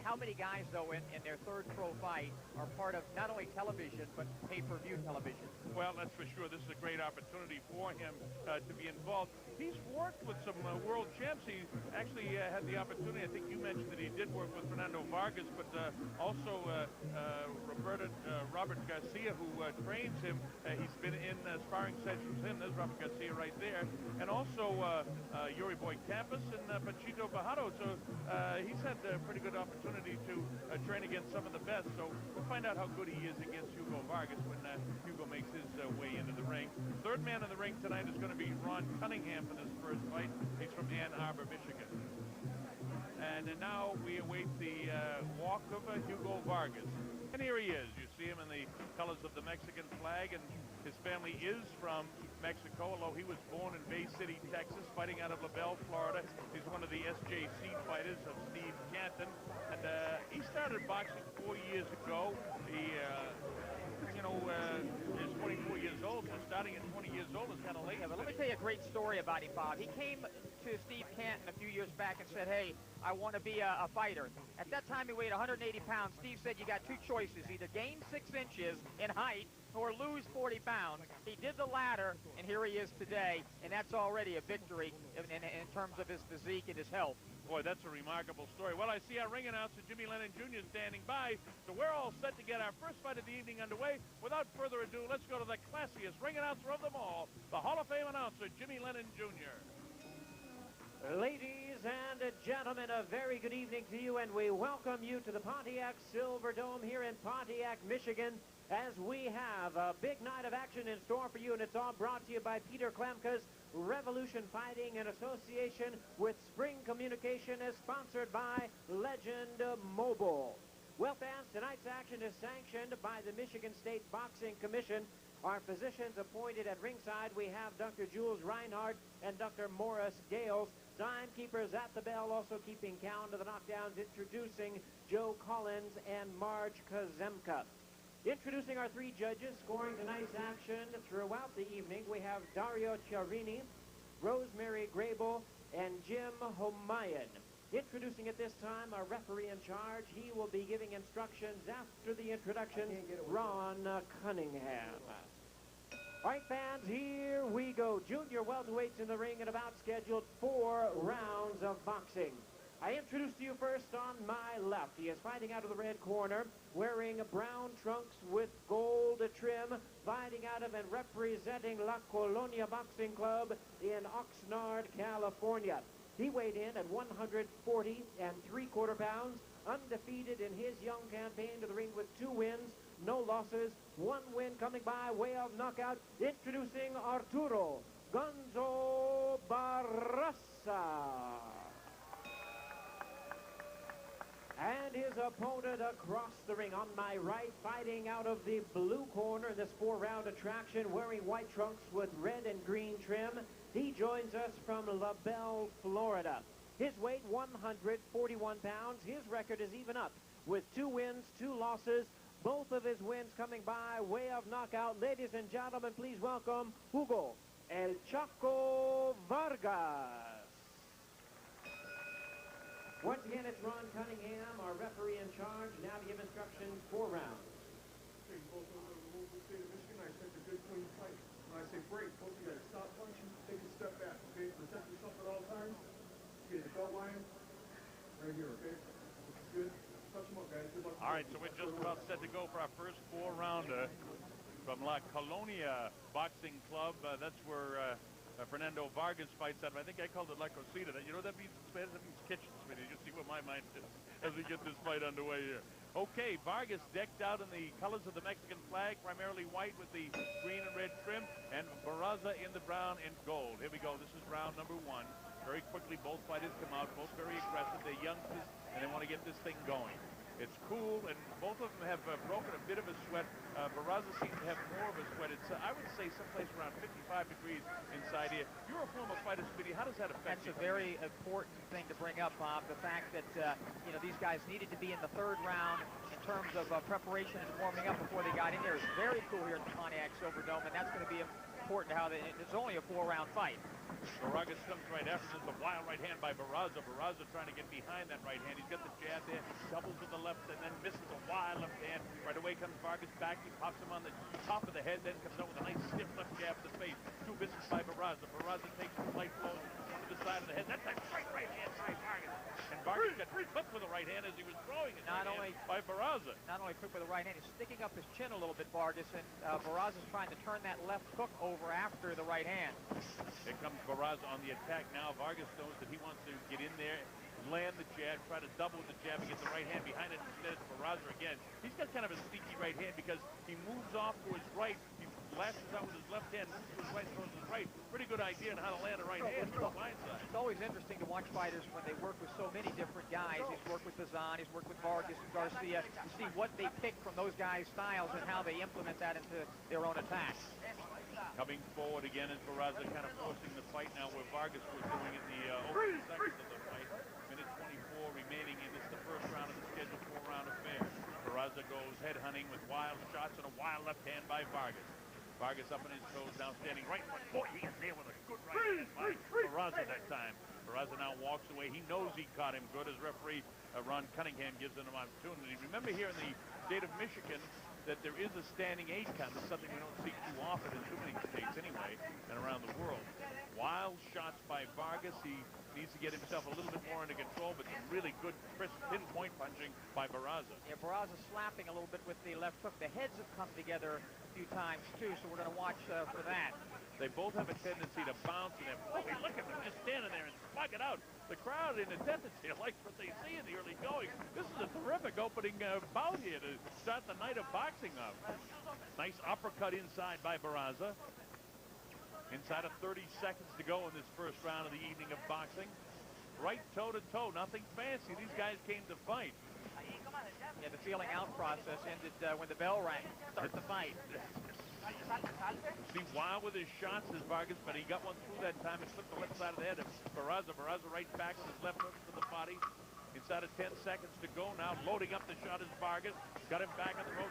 how many guys, though, in their third pro fight are part of not only television, but pay-per-view television? Well, that's for sure. This is a great opportunity for him to be involved. He's worked with some world champs. He actually had the opportunity, I think you mentioned that he did work with Fernando Vargas, but also Robert Garcia, who trains him. He's been in sparring sessions with him. There's Robert Garcia right there. And also Yuri Boy Campos and Panchito Bajado. So he's had a pretty good opportunity to train against some of the best. So we'll find out how good he is against Hugo Vargas when Hugo makes his way into the ring. Third man in the ring tonight is going to be Ron Cunningham for this first fight. He's from Ann Arbor, Michigan. And now we await the walk of Hugo Vargas. And here he is. You see him in the colors of the Mexican flag, and his family is from Mexico, although he was born in Bay City, Texas, fighting out of LaBelle, Florida. He's one of the SJC fighters of Steve Canton. And he started boxing 4 years ago. He, is 24 years old, so starting at 20 years old is kind of late. Yeah, but let me tell you a great story about him, Bob. He came to Steve Canton a few years back and said, hey, I want to be a fighter. At that time, he weighed 180 pounds. Steve said, you got two choices, either gain 6 inches in height or lose 40 pounds. He did the latter, and here he is today, and that's already a victory in terms of his physique and his health. Boy, that's a remarkable story. Well, I see our ring announcer, Jimmy Lennon Jr., standing by, so we're all set to get our first fight of the evening underway. Without further ado, let's go to the classiest ring announcer of them all, the Hall of Fame announcer, Jimmy Lennon Jr. Ladies and gentlemen, a very good evening to you, and we welcome you to the Pontiac Silverdome here in Pontiac, Michigan, as we have a big night of action in store for you, and it's all brought to you by Peter Klemke's Revolution Fighting in association with Spring Communication, is sponsored by Legend Mobile. Well, fans, tonight's action is sanctioned by the Michigan State Boxing Commission. Our physicians appointed at ringside, we have Dr. Jules Reinhardt and Dr. Morris Gales. Timekeepers at the bell, also keeping count of the knockdowns, introducing Joe Collins and Marge Kazemka. Introducing our three judges scoring tonight's action throughout the evening, we have Dario Chiarini, Rosemary Grable, and Jim Homayan. Introducing at this time our referee in charge. He will be giving instructions after the introduction, Ron Cunningham. All right, fans, here we go. Junior welterweights in the ring and about scheduled 4 rounds of boxing. I introduce to you first on my left. He is fighting out of the red corner, wearing brown trunks with gold trim, fighting out of and representing La Colonia Boxing Club in Oxnard, California. He weighed in at 140 3/4 pounds, undefeated in his young campaign to the ring with 2 wins, no losses, 1 win coming by way of knockout. Introducing Arturo Gonzo Barraza. And his opponent across the ring on my right, fighting out of the blue corner in this 4-round attraction, wearing white trunks with red and green trim. He joins us from LaBelle, Florida. His weight, 141 pounds. His record is even up with 2 wins, 2 losses. Both of his wins coming by way of knockout. Ladies and gentlemen, please welcome Hugo El Chaco Vargas. Once again, it's Ron Cunningham, our referee in charge, now to give instructions 4 rounds. Okay, both of them in the state of Michigan. I expect a good, clean fight. When I say break, both of you got to stop punching, take a step back, okay? Protect yourself at all times. Okay, the belt line right here, okay? This is good. Touch them up, guys. Good luck. All right, so we're just about set to go for our first 4-rounder from La Colonia Boxing Club. That's where Fernando Vargas fights out of. I think I called it La Cocina. You know what that means in Spanish? That means kitchen, Smitty. You see what my mind is as we get this fight underway here. Okay, Vargas decked out in the colors of the Mexican flag, primarily white with the green and red trim, and Barraza in the brown and gold. Here we go. This is round number 1. Very quickly, both fighters come out, both very aggressive. They're youngsters, and they want to get this thing going. It's cool, and both of them have broken a bit of a sweat. Barraza seems to have more of a sweat. It's, I would say, someplace around 55 degrees inside here. You're a former fighter, Speedy. How does that affect you? That's a very important thing to bring up, Bob. The fact that, these guys needed to be in the 3rd round in terms of preparation and warming up before they got in there is very cool here at the Pontiac Silverdome, and that's going to be important how it's only a 4-round fight. Vargas comes right after. There's a wild right hand by Barraza. Barraza trying to get behind that right hand. He's got the jab there, doubles with the left, and then misses a wild left hand. Right away comes Vargas back. He pops him on the top of the head, then comes out with a nice stiff left jab to the face. 2 misses by Barraza. Barraza takes some light blows to the side of the head. That's a great right hand by Vargas. And Vargas got clipped with the right hand as he was throwing it by Barraza. Not only quick with the right hand, he's sticking up his chin a little bit, Vargas, and Barraza's trying to turn that left hook over after the right hand. Here comes Barraza on the attack now. Vargas knows that he wants to get in there, land the jab, try to double with the jab and get the right hand behind it. Instead, it's Barraza again. He's got kind of a sneaky right hand because he moves off to his right. He lashes out with his left hand, moves to his right, throws his right. Pretty good idea on how to land a right hand from the blind side. It's always interesting to watch fighters when they work with so many different guys. He's worked with Bazan, he's worked with Vargas and Garcia. You see what they pick from those guys' styles and how they implement that into their own attacks. Coming forward again is Barraza kind of forcing the fight now where Vargas was doing in the opening seconds of the fight. Minute 24 remaining, and this is the first round of the scheduled 4-round affair. Barraza goes head hunting with wild shots and a wild left hand by Vargas. Vargas up on his toes now, standing right front. Boy, he is there with a good right hand by Barraza that time. Barraza now walks away. He knows he caught him good as referee Ron Cunningham gives him an opportunity. Remember here in the state of Michigan that there is a standing 8 count. It's something we don't see too often in too many states anyway and around the world. Wild shots by Vargas. He needs to get himself a little bit more under control, but some really good crisp pinpoint punching by Barraza. Yeah, Barraza slapping a little bit with the left hook. The heads have come together a few times too, so we're going to watch for that. They both have a tendency to bounce, and look at them just standing there and slug it out. The crowd in attendance here likes what they see in the early going. This is a terrific opening bout here to start the night of boxing off. Nice uppercut inside by Barraza. Inside of 30 seconds to go in this first round of the evening of boxing. Right toe-to-toe, nothing fancy. These guys came to fight. Yeah, the feeling out process ended when the bell rang. Start the fight. See, wild with his shots is Vargas, but he got one through that time and flipped the left side of the head of Barraza. Barraza right back with his left hook to the body. Inside of 10 seconds to go now. Loading up the shot is Vargas. Got him back on the road.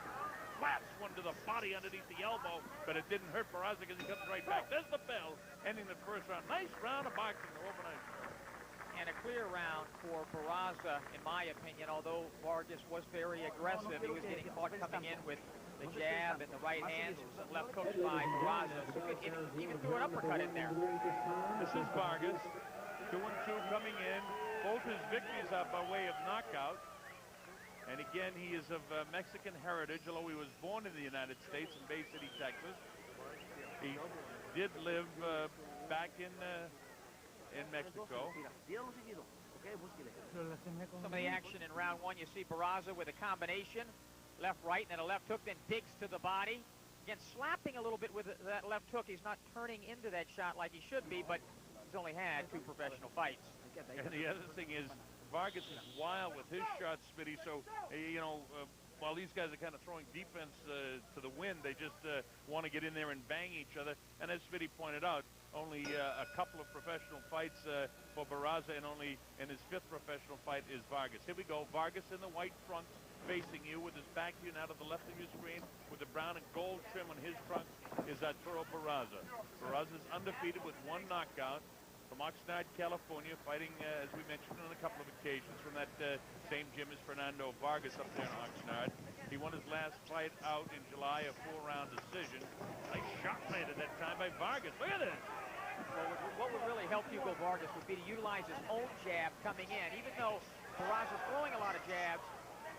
Slaps one to the body underneath the elbow, but it didn't hurt Barraza because he comes right back. There's the bell, ending the first round. Nice round of boxing overnight. And a clear round for Barraza, in my opinion, although Vargas was very aggressive. He was getting caught coming in with the jab and the right hand, some left hooks by Barraza. So he even threw an uppercut in there. This is Vargas, 2-2 coming in. Both his victories are by way of knockout. And again, he is of Mexican heritage, although he was born in the United States in Bay City, Texas. He did live back in Mexico. Some of the action in round 1, you see Barraza with a combination, left, right, and then a left hook, then digs to the body. Again, slapping a little bit with that left hook. He's not turning into that shot like he should be, but he's only had 2 professional fights. And the other thing is, Vargas is wild with his shots, Smitty, so, while these guys are kind of throwing defense to the wind, they just want to get in there and bang each other. And as Smitty pointed out, only a couple of professional fights for Barraza, and only in his 5th professional fight is Vargas. Here we go. Vargas in the white trunks facing you with his back view now to the left of your screen with the brown and gold trim on his trunks is Arturo Barraza. Barraza is undefeated with 1 knockout. From Oxnard, California, fighting, as we mentioned on a couple of occasions, from that same gym as Fernando Vargas up there in Oxnard. He won his last fight out in July, a 4-round decision. Nice shot landed that time by Vargas. Look at this. Well, what would really help Hugo Vargas would be to utilize his own jab coming in. Even though Barraza's throwing a lot of jabs,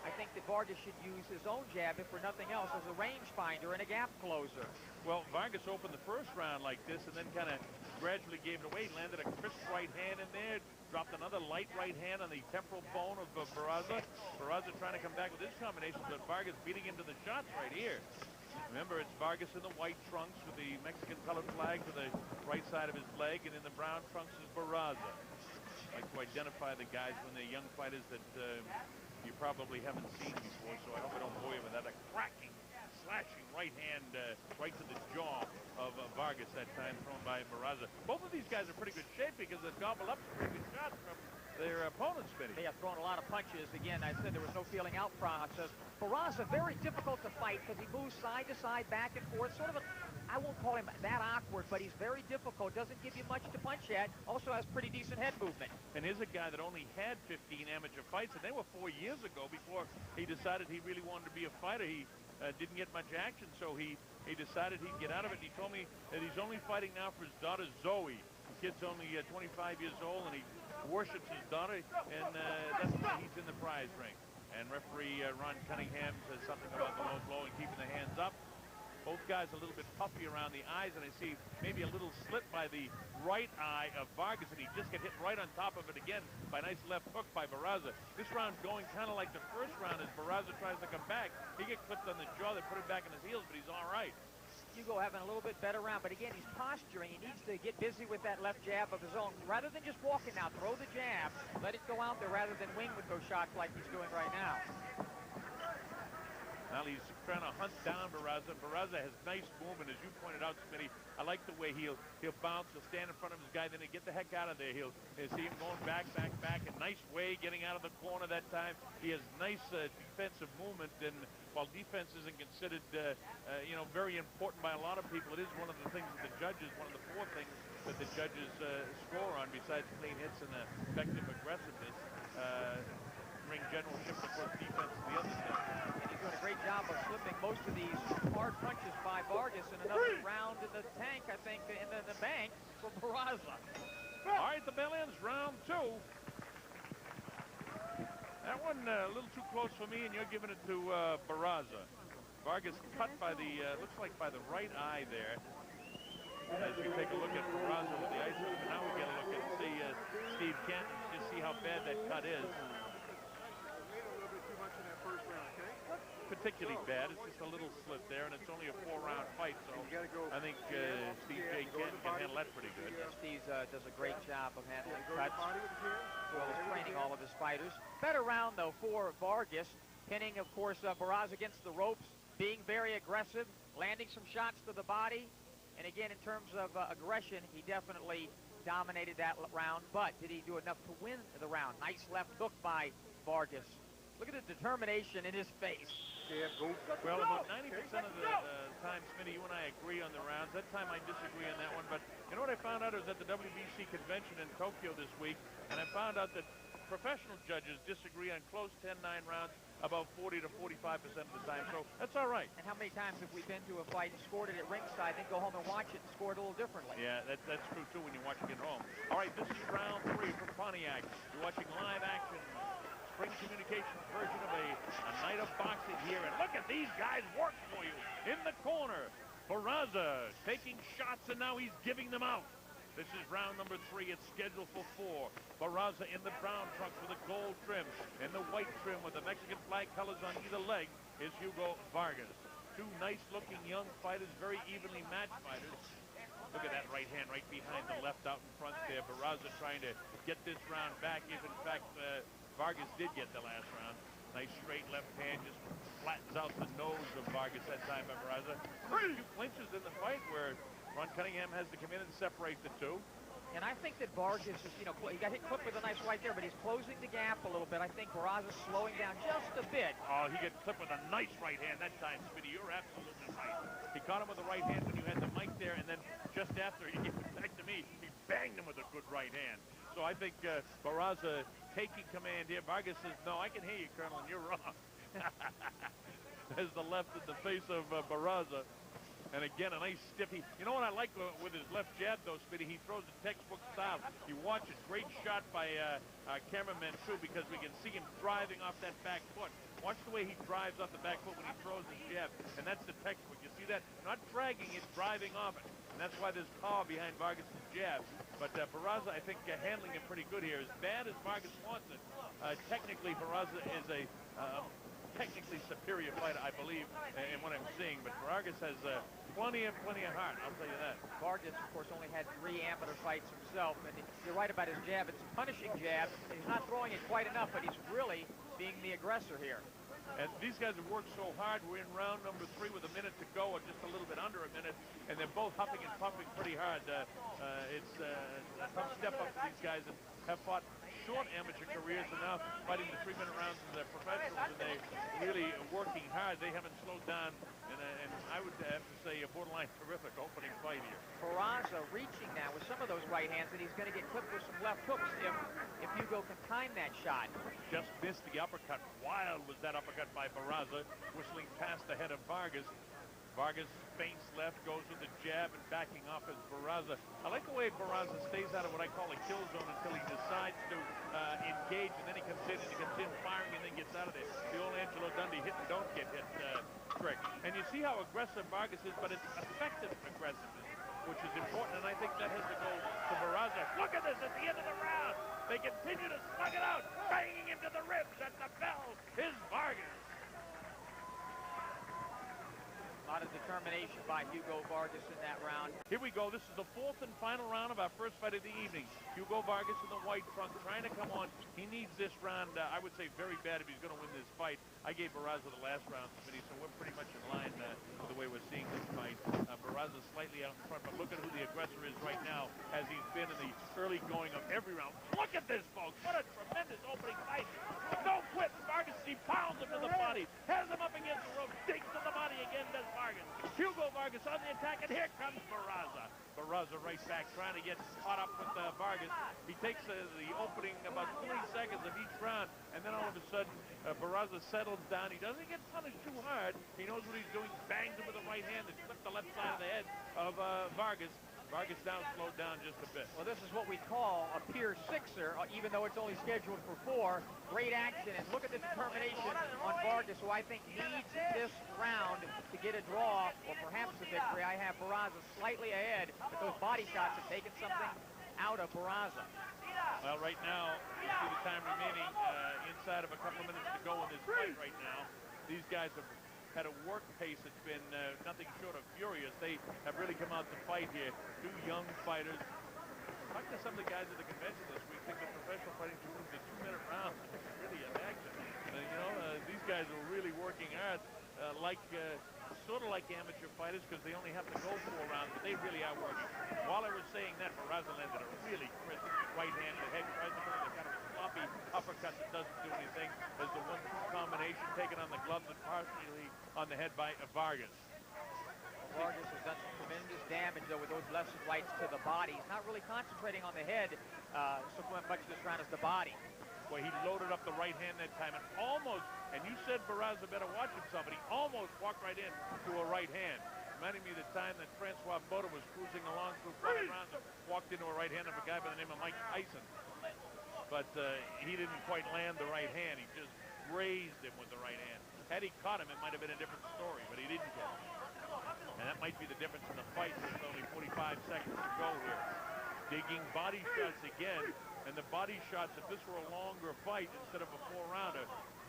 I think that Vargas should use his own jab, if for nothing else, as a range finder and a gap closer. Well, Vargas opened the first round like this and then kind of gradually gave it away. Landed a crisp right hand in there, dropped another light right hand on the temporal bone of Barraza. Barraza trying to come back with his combination, but Vargas beating into the shots right here. Remember, it's Vargas in the white trunks with the Mexican colored flag to the right side of his leg, and in the brown trunks is Barraza. I like to identify the guys when they're young fighters that you probably haven't seen before, so I hope I don't bore you with that. A cracking, slashing right hand right to the jaw of Vargas that time, thrown by Barraza. Both of these guys are pretty good shape because they've gobbled up some pretty good shots from their opponents, Vinny. They have thrown a lot of punches. Again, I said there was no feeling out process. Barraza, very difficult to fight because he moves side to side, back and forth, sort of an I won't call him that awkward, but he's very difficult. Doesn't give you much to punch at. Also has pretty decent head movement. And here's a guy that only had 15 amateur fights, and they were 4 years ago before he decided he really wanted to be a fighter. He didn't get much action, so he decided he'd get out of it. And he told me that he's only fighting now for his daughter Zoe. The kid's only 25 years old, and he worships his daughter, and that's why he's in the prize ring. And referee Ron Cunningham says something about the low blow and keeping the hands up. Both guys a little bit puffy around the eyes, and I see maybe a little slit by the right eye of Vargas, and he just got hit right on top of it again by a nice left hook by Barraza. This round going kind of like the first round as Barraza tries to come back. He gets clipped on the jaw. They put him back on his heels, but he's all right. Hugo having a little bit better round, but again, he's posturing. He needs to get busy with that left jab of his own. Rather than just walking out, throw the jab, let it go out there rather than wing with those shots like he's doing right now. Now he's trying to hunt down Barraza. Barraza has nice movement, as you pointed out, Smitty. I like the way he'll bounce. He'll stand in front of his guy, then he'll get the heck out of there. You'll see him going back. A nice way getting out of the corner that time. He has nice defensive movement, and while defense isn't considered, very important by a lot of people, it is one of the things that the judges, one of the 4 things that the judges score on, besides clean hits and effective aggressiveness. Ring generalship, of course, defense is the other thing. And he's doing a great job of slipping most of these hard punches by Vargas, and another round in the tank, I think, in the bank for Barraza. All right, the bell ends round 2. That one a little too close for me, and you're giving it to Barraza. Vargas cut by the, looks like by the right eye there. As you take a look at Barraza with the ice, and now we get a look at Steve Kent, just see how bad that cut is. Particularly bad. It's just a little slit there, and it's only a 4-round fight, so I think Steve J. Kent can handle that pretty good. Yeah, Steve does a great job of handling cuts, as well as training all of his fighters. Better round, though, for Vargas, pinning, of course, Barraza against the ropes, being very aggressive, landing some shots to the body, and again, in terms of aggression, he definitely dominated that round, but did he do enough to win the round? Nice left hook by Vargas. Look at the determination in his face. Well, about 90% of the time, Smitty, you and I agree on the rounds. That time I disagree on that one. But you know what I found out? I was at the WBC convention in Tokyo this week, and I found out that professional judges disagree on close 10-9 rounds about 40 to 45% of the time. So that's all right. And how many times have we been to a fight and scored it at ringside, then go home and watch it and score it a little differently? Yeah, that's true, too, when you're watching it at home. All right, this is round 3 from Pontiac. You're watching live action. Spring Communications version of a night of boxing here, and look at these guys work for you in the corner. Barraza taking shots, and now he's giving them out. This is round number 3. It's scheduled for 4. Barraza in the brown trunks with a gold trim. In the white trim with the Mexican flag colors on either leg is Hugo Vargas. 2 nice-looking young fighters, very evenly matched fighters. Look at that right hand right behind the left out in front there. Barraza trying to get this round back if, in fact, Vargas did get the last round. Nice straight left hand, just flattens out the nose of Vargas that time by Barraza. A few clinches in the fight where Ron Cunningham has to come in and separate the 2. And I think that Vargas is, he got hit clipped with a nice right there, but he's closing the gap a little bit. I think Barraza's slowing down just a bit. Oh, he gets clipped with a nice right hand that time, Smitty. You're absolutely right. He caught him with the right hand when you had the mic there, and then just after he gave it back to me, he banged him with a good right hand. So I think Barraza taking command here. Vargas says, no, I can hear you, Colonel, and you're wrong. There's the left in the face of Barraza. And again, a nice stiffy. You know what I like with his left jab, though, Smitty? He throws the textbook style. You watch it. Great shot by cameraman, too, because we can see him driving off that back foot. Watch the way he drives off the back foot when he throws his jab. And that's the textbook. You see that? Not dragging it, driving off it. And that's why there's power behind Vargas' jab. But Barraza, I think, handling it pretty good here. As bad as Vargas wants it, technically, Barraza is a technically superior fighter, I believe, in what I'm seeing. But Vargas has plenty of heart, I'll tell you that. Vargas, of course, only had 3 amateur fights himself. And you're right about his jab. It's a punishing jab. He's not throwing it quite enough, but he's really being the aggressor here. And these guys have worked so hard. We're in round number 3 with a minute to go, or just a little bit under a minute, and they're both huffing and puffing pretty hard. It's a tough step up for these guys that have fought short amateur careers and now fighting the 3-minute rounds as their professionals, and they really work working hard. They haven't slowed down, and I would have to say a borderline terrific opening fight here. Barraza reaching now with some of those right hands, and he's going to get clipped with some left hooks if Hugo can time that shot. Just missed the uppercut. Wild was that uppercut by Barraza, whistling past the head of Vargas. Vargas feints left, goes with the jab and backing off as Barraza. I like the way Barraza stays out of what I call a kill zone until he decides to engage, and then he comes in firing and then gets out of there. The old Angelo Dundee hit and don't get hit trick. And you see how aggressive Vargas is, but it's effective aggressiveness, which is important, and I think that has to go to Barraza. Look at this at the end of the round. They continue to slug it out, banging him to the ribs, and the bell is Vargas. A lot of determination by Hugo Vargas in that round. Here we go. This is the fourth and final round of our first fight of the evening. Hugo Vargas in the white trunk trying to come on. He needs this round, I would say, very bad if he's going to win this fight. I gave Barraza the last round, Smitty, so we're pretty much in line with the way we're seeing this fight. Barraza slightly out in front, but look at who the aggressor is right now, as he's been in the early going of every round. Look at this, folks. What a tremendous opening fight. No quit. Vargas, he pounds him to the body, has him up against the rope, digs to the body again, does Vargas. Hugo Vargas on the attack, and here comes Barraza. Barraza right back, trying to get caught up with Vargas. He takes the opening about 20 seconds of each round, and then all of a sudden, Barraza settles down. He doesn't get punished too hard. He knows what he's doing. Bangs him with the right hand and clips the left side of the head of Vargas. Vargas down, slowed down just a bit. Well, this is what we call a pure sixer, even though it's only scheduled for 4. Great action, and look at the determination on Vargas, who I think needs this round to get a draw, or perhaps a victory. I have Barraza slightly ahead, but those body shots have taken something out of Barraza. Well, right now, you see the time remaining inside of a couple of minutes to go in this fight right now. These guys have had a work pace that's been nothing short of furious. They have really come out to fight here. Two young fighters. Talk to some of the guys at the convention this week. Think that professional fighting should move to 2-minute rounds. It's really an action. These guys are really working hard, sort of like amateur fighters, because they only have to go 4 rounds, but they really are working. While I was saying that, Barraza landed a really crisp right hand to the head, tries to go with a kind of a sloppy uppercut that doesn't do anything. There's the 1-2 combination taken on the gloves and partially on the head by Vargas. Vargas has done some tremendous damage, though, with those left and rights to the body. He's not really concentrating on the head so much this round as the body. Well, he loaded up the right hand that time and almost, and you said Barraza better watch himself, but he almost walked right in to a right hand. Reminding me of the time that Francois Bota was cruising along through 5 rounds and walked into a right hand of a guy by the name of Mike Tyson. But he didn't quite land the right hand. He just grazed him with the right hand. Had he caught him, it might have been a different story, but he didn't get him. And that might be the difference in the fight. There's only 45 seconds to go here. Digging body shots again, and the body shots, if this were a longer fight instead of a 4-rounder,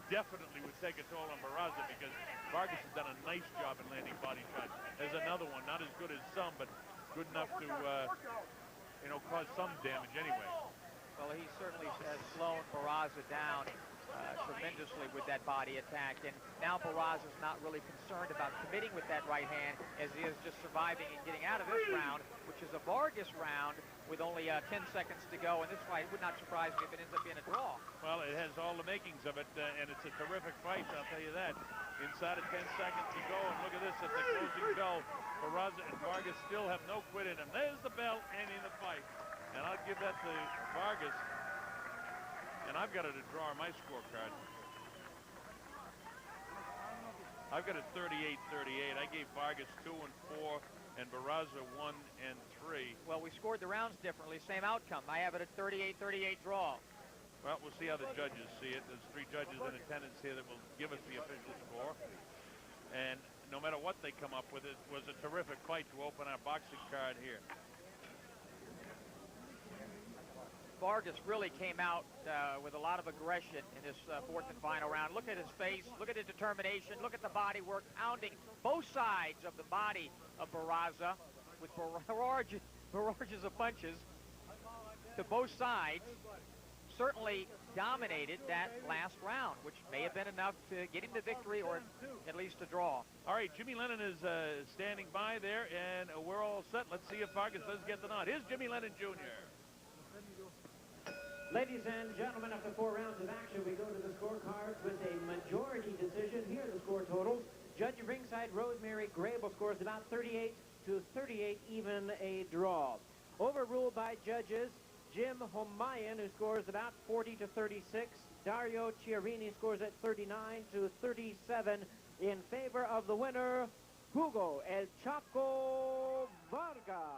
definitely would take a toll on Barraza, because Vargas has done a nice job in landing body shots. There's another one, not as good as some, but good enough to, cause some damage anyway. Well, he certainly has slowed Barraza down tremendously with that body attack, and now Barraza's not really concerned about committing with that right hand, as he is just surviving and getting out of this round, which is a Vargas round with only 10 seconds to go, and this fight would not surprise me if it ends up being a draw. Well, it has all the makings of it, and it's a terrific fight, I'll tell you that. Inside of 10 seconds to go, and look at this at the closing bell. Barraza and Vargas still have no quit in them. There's the bell, ending the fight. And I'll give that to Vargas. And I've got it a draw on my scorecard. I've got it 38-38. I gave Vargas 2 and 4, and Barraza 1 and 3. Well, we scored the rounds differently. Same outcome. I have it at 38-38 draw. Well, we'll see how the judges see it. There's 3 judges in attendance here that will give us the official score. And no matter what they come up with, it was a terrific fight to open our boxing card here. Vargas really came out with a lot of aggression in this 4th and final round. Look at his face, look at his determination, look at the body work, pounding both sides of the body of Barraza with barrages of punches to both sides. Certainly dominated that last round, which may have been enough to get him the victory or at least a draw. All right, Jimmy Lennon is standing by there, and we're all set. Let's see if Vargas does get the nod. Here's Jimmy Lennon Jr. Ladies and gentlemen, after 4 rounds of action, we go to the scorecards with a majority decision. Here, the score total. Judge of ringside, Rosemary Grable, scores about 38-38, even a draw. Overruled by judges, Jim Homayan, who scores about 40-36. Dario Chiarini scores at 39-37 in favor of the winner, Hugo El Chaco Vargas.